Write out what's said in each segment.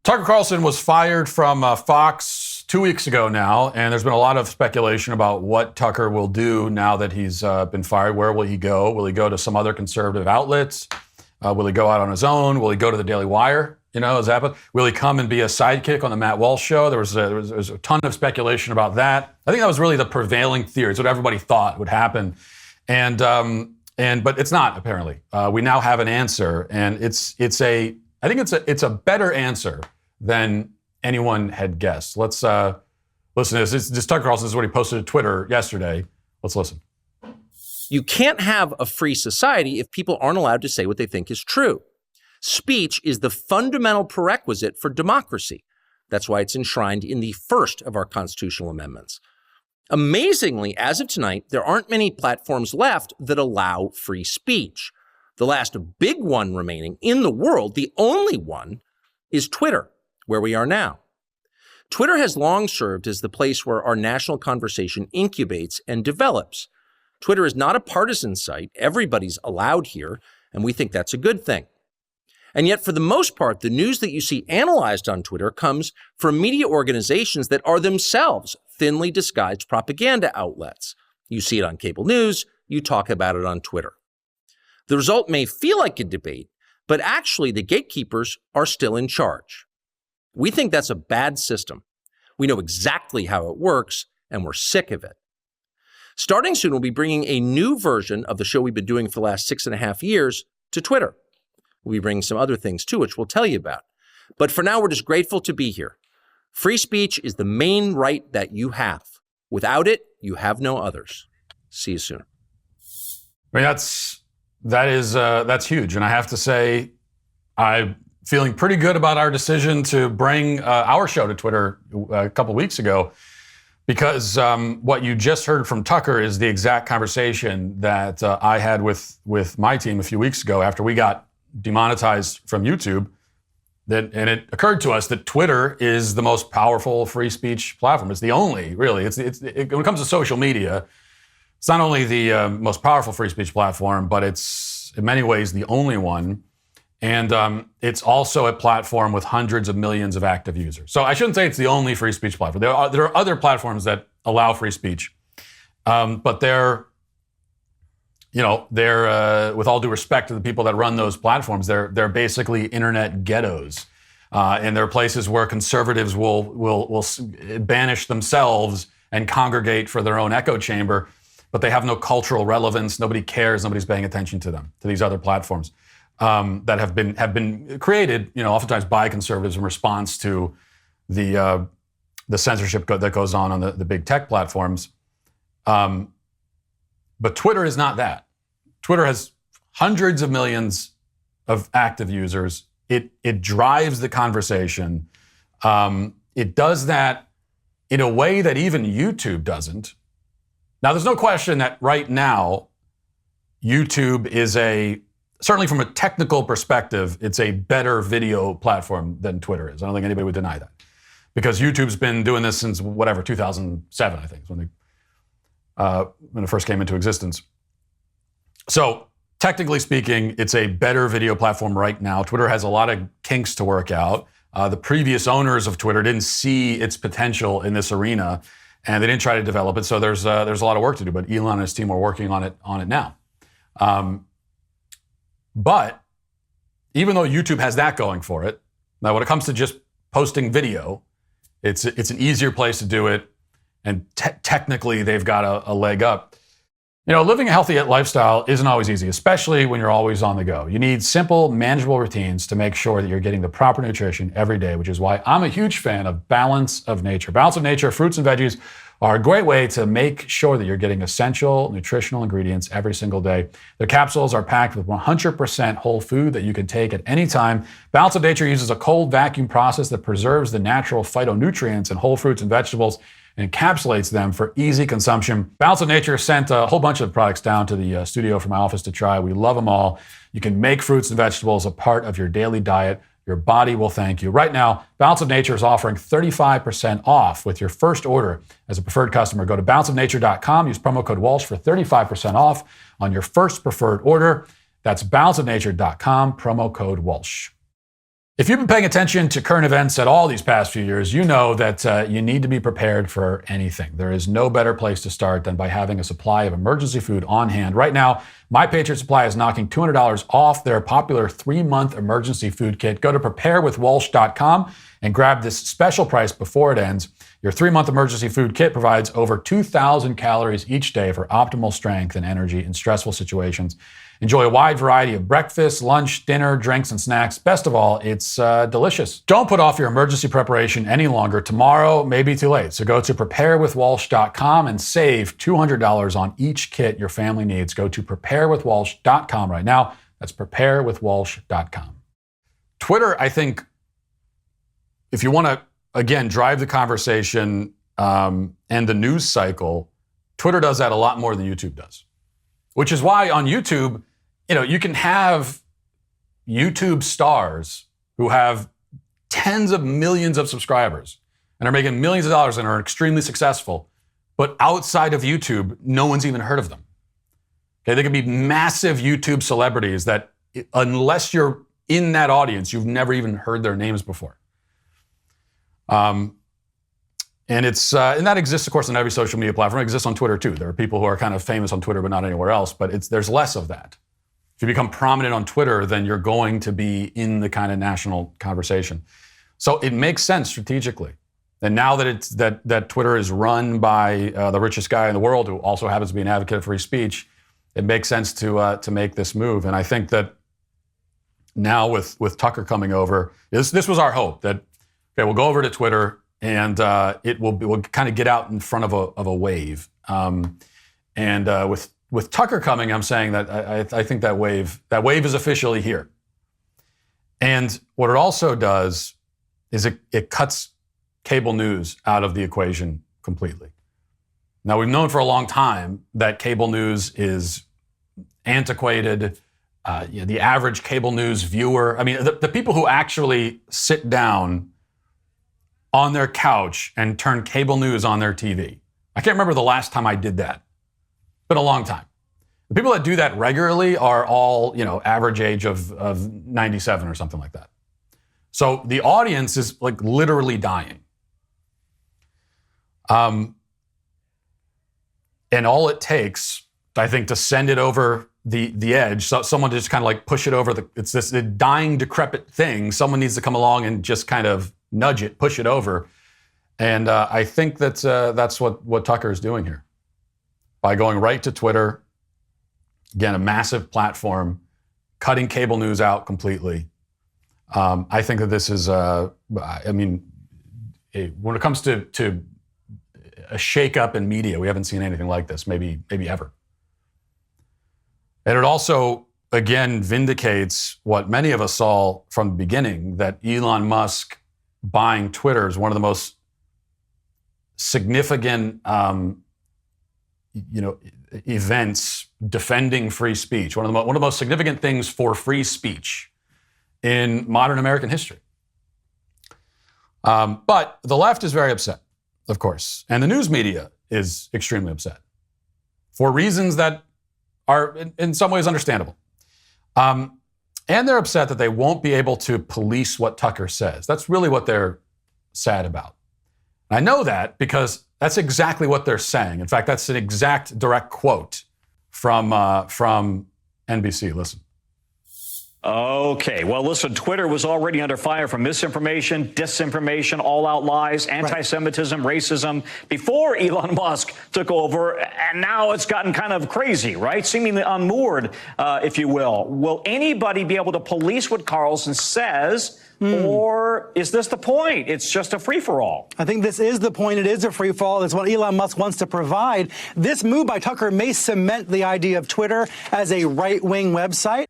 Tucker Carlson was fired from Fox 2 weeks ago now, and there's been a lot of speculation about what Tucker will do now that he's been fired. Where will he go? Will he go to some other conservative outlets? Will he go out on his own? Will he go to the Daily Wire? Will he come and be a sidekick on the Matt Walsh show? There was a ton of speculation about that. I think that was really the prevailing theory. It's what everybody thought would happen, but it's not apparently. We now have an answer, and I think it's a better answer than anyone had guessed. Let's listen to this. This Tucker Carlson, this is what he posted to Twitter yesterday. Let's listen. You can't have a free society if people aren't allowed to say what they think is true. Speech is the fundamental prerequisite for democracy. That's why it's enshrined in the first of our constitutional amendments. Amazingly, as of tonight, there aren't many platforms left that allow free speech. The last big one remaining in the world, the only one, is Twitter, where we are now. Twitter has long served as the place where our national conversation incubates and develops. Twitter is not a partisan site. Everybody's allowed here, and we think that's a good thing. And yet, for the most part, the news that you see analyzed on Twitter comes from media organizations that are themselves thinly disguised propaganda outlets. You see it on cable news, you talk about it on Twitter. The result may feel like a debate, but actually the gatekeepers are still in charge. We think that's a bad system. We know exactly how it works, and we're sick of it. Starting soon, we'll be bringing a new version of the show we've been doing for the last 6.5 years to Twitter. We'll be bringing some other things too, which we'll tell you about. But for now, we're just grateful to be here. Free speech is the main right that you have. Without it, you have no others. See you soon. I mean, that's huge. And I have to say, I'm feeling pretty good about our decision to bring our show to Twitter a couple weeks ago, because what you just heard from Tucker is the exact conversation that I had with my team a few weeks ago after we got demonetized from YouTube. And it occurred to us that Twitter is the most powerful free speech platform. It's the only, really. When it comes to social media, it's not only the most powerful free speech platform, but it's in many ways the only one. And it's also a platform with hundreds of millions of active users. So I shouldn't say it's the only free speech platform. There are other platforms that allow free speech, but they're with all due respect to the people that run those platforms, they're basically internet ghettos, and they're places where conservatives will banish themselves and congregate for their own echo chamber, but they have no cultural relevance. Nobody cares. Nobody's paying attention to them, to these other platforms that have been created, oftentimes by conservatives in response to the censorship that goes on the big tech platforms. But Twitter is not that. Twitter has hundreds of millions of active users. It drives the conversation. It does that in a way that even YouTube doesn't. Now, there's no question that right now, YouTube is certainly from a technical perspective, it's a better video platform than Twitter is. I don't think anybody would deny that. Because YouTube's been doing this since 2007, I think, is when it first came into existence. So technically speaking, it's a better video platform right now. Twitter has a lot of kinks to work out. The previous owners of Twitter didn't see its potential in this arena, and they didn't try to develop it. So there's a lot of work to do. But Elon and his team are working on it now. But even though YouTube has that going for it, now when it comes to just posting video, it's an easier place to do it. And technically, they've got a leg up. Living a healthy lifestyle isn't always easy, especially when you're always on the go. You need simple, manageable routines to make sure that you're getting the proper nutrition every day, which is why I'm a huge fan of Balance of Nature. Balance of Nature fruits and veggies are a great way to make sure that you're getting essential nutritional ingredients every single day. Their capsules are packed with 100% whole food that you can take at any time. Balance of Nature uses a cold vacuum process that preserves the natural phytonutrients in whole fruits and vegetables and encapsulates them for easy consumption. Balance of Nature sent a whole bunch of products down to the studio from my office to try. We love them all. You can make fruits and vegetables a part of your daily diet. Your body will thank you. Right now, Balance of Nature is offering 35% off with your first order. As a preferred customer, go to balanceofnature.com. Use promo code Walsh for 35% off on your first preferred order. That's balanceofnature.com, promo code Walsh. If you've been paying attention to current events at all these past few years, you know that you need to be prepared for anything. There is no better place to start than by having a supply of emergency food on hand. Right now, My Patriot Supply is knocking $200 off their popular 3-month emergency food kit. Go to preparewithwalsh.com and grab this special price before it ends. Your 3-month emergency food kit provides over 2,000 calories each day for optimal strength and energy in stressful situations. Enjoy a wide variety of breakfast, lunch, dinner, drinks, and snacks. Best of all, it's delicious. Don't put off your emergency preparation any longer. Tomorrow may be too late. So go to preparewithwalsh.com and save $200 on each kit your family needs. Go to preparewithwalsh.com right now. That's preparewithwalsh.com. Twitter, I think, if you want to, again, drive the conversation and the news cycle, Twitter does that a lot more than YouTube does. Which is why on YouTube, you can have YouTube stars who have tens of millions of subscribers and are making millions of dollars and are extremely successful. But outside of YouTube, no one's even heard of them. Okay, they can be massive YouTube celebrities that, unless you're in that audience, you've never even heard their names before. And that exists, of course, on every social media platform. It exists on Twitter, too. There are people who are kind of famous on Twitter, but not anywhere else. But there's less of that. If you become prominent on Twitter, then you're going to be in the kind of national conversation. So it makes sense strategically. And now that that Twitter is run by the richest guy in the world, who also happens to be an advocate of free speech, it makes sense to make this move. And I think that now with Tucker coming over, this was our hope that, okay, we'll go over to Twitter, and it will kind of get out in front of a wave. With Tucker coming, I'm saying that I think that wave is officially here. And what it also does is it cuts cable news out of the equation completely. Now, we've known for a long time that cable news is antiquated. The average cable news viewer, I mean, the people who actually sit down on their couch and turn cable news on their TV. I can't remember the last time I did that. It's been a long time. The people that do that regularly are all, average age of 97 or something like that. So the audience is like literally dying. And all it takes, I think, to send it over the edge, so someone to just kind of like push it over it's this dying, decrepit thing. Someone needs to come along and just kind of nudge it, push it over. And I think that's what Tucker is doing here. By going right to Twitter, again, a massive platform, cutting cable news out completely. I think that this is, when it comes to a shakeup in media, we haven't seen anything like this, maybe ever. And it also, again, vindicates what many of us saw from the beginning, that Elon Musk buying Twitter is one of the most significant, events defending free speech. One of the most significant things for free speech in modern American history. But the left is very upset, of course, and the news media is extremely upset for reasons that are in some ways understandable. And they're upset that they won't be able to police what Tucker says. That's really what they're sad about. I know that because that's exactly what they're saying. In fact, that's an exact direct quote from NBC. Listen. Okay, well, listen, Twitter was already under fire from misinformation, disinformation, all-out lies, anti-Semitism, racism before Elon Musk took over, and now it's gotten kind of crazy, right? Seemingly unmoored, if you will. Will anybody be able to police what Carlson says, or is this the point? It's just a free-for-all. I think this is the point. It is a free-for-all. It's what Elon Musk wants to provide. This move by Tucker may cement the idea of Twitter as a right-wing website.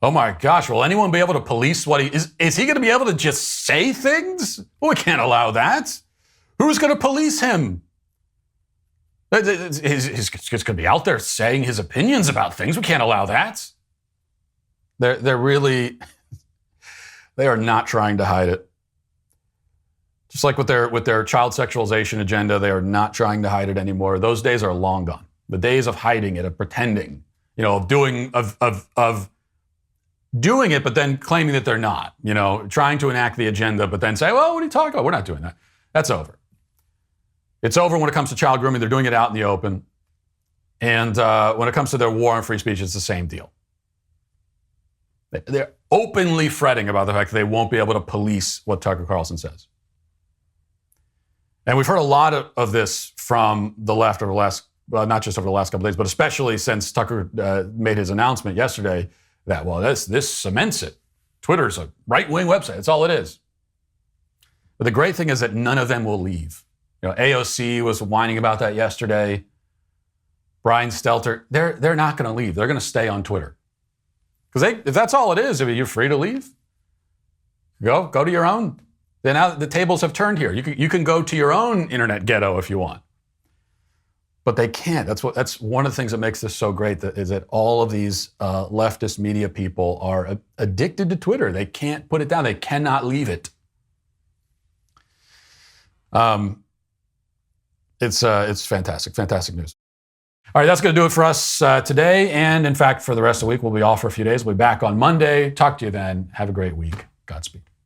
Oh my gosh, will anyone be able to police what he is? Is he going to be able to just say things? Well, we can't allow that. Who's going to police him? He's going to be out there saying his opinions about things. We can't allow that. They're really, they are not trying to hide it. Just like with their child sexualization agenda, they are not trying to hide it anymore. Those days are long gone. The days of hiding it, of pretending, of doing it, but then claiming that they're not, trying to enact the agenda, but then say, well, what are you talking about? We're not doing that. That's over. It's over when it comes to child grooming. They're doing it out in the open. And when it comes to their war on free speech, it's the same deal. They're openly fretting about the fact that they won't be able to police what Tucker Carlson says. And we've heard a lot of this from the left over the last, not just over the last couple of days, but especially since Tucker made his announcement yesterday that, well, this cements it. Twitter's a right-wing website. That's all it is. But the great thing is that none of them will leave. AOC was whining about that yesterday. Brian Stelter, they're not going to leave. They're going to stay on Twitter. Because if that's all it is, you're free to leave. Go to your own. Then now the tables have turned here. You can go to your own internet ghetto if you want. But they can't. That's one of the things that makes this so great, is that all of these leftist media people are addicted to Twitter. They can't put it down. They cannot leave it. It's fantastic news. All right, that's going to do it for us today. And in fact, for the rest of the week, we'll be off for a few days. We'll be back on Monday. Talk to you then. Have a great week. Godspeed.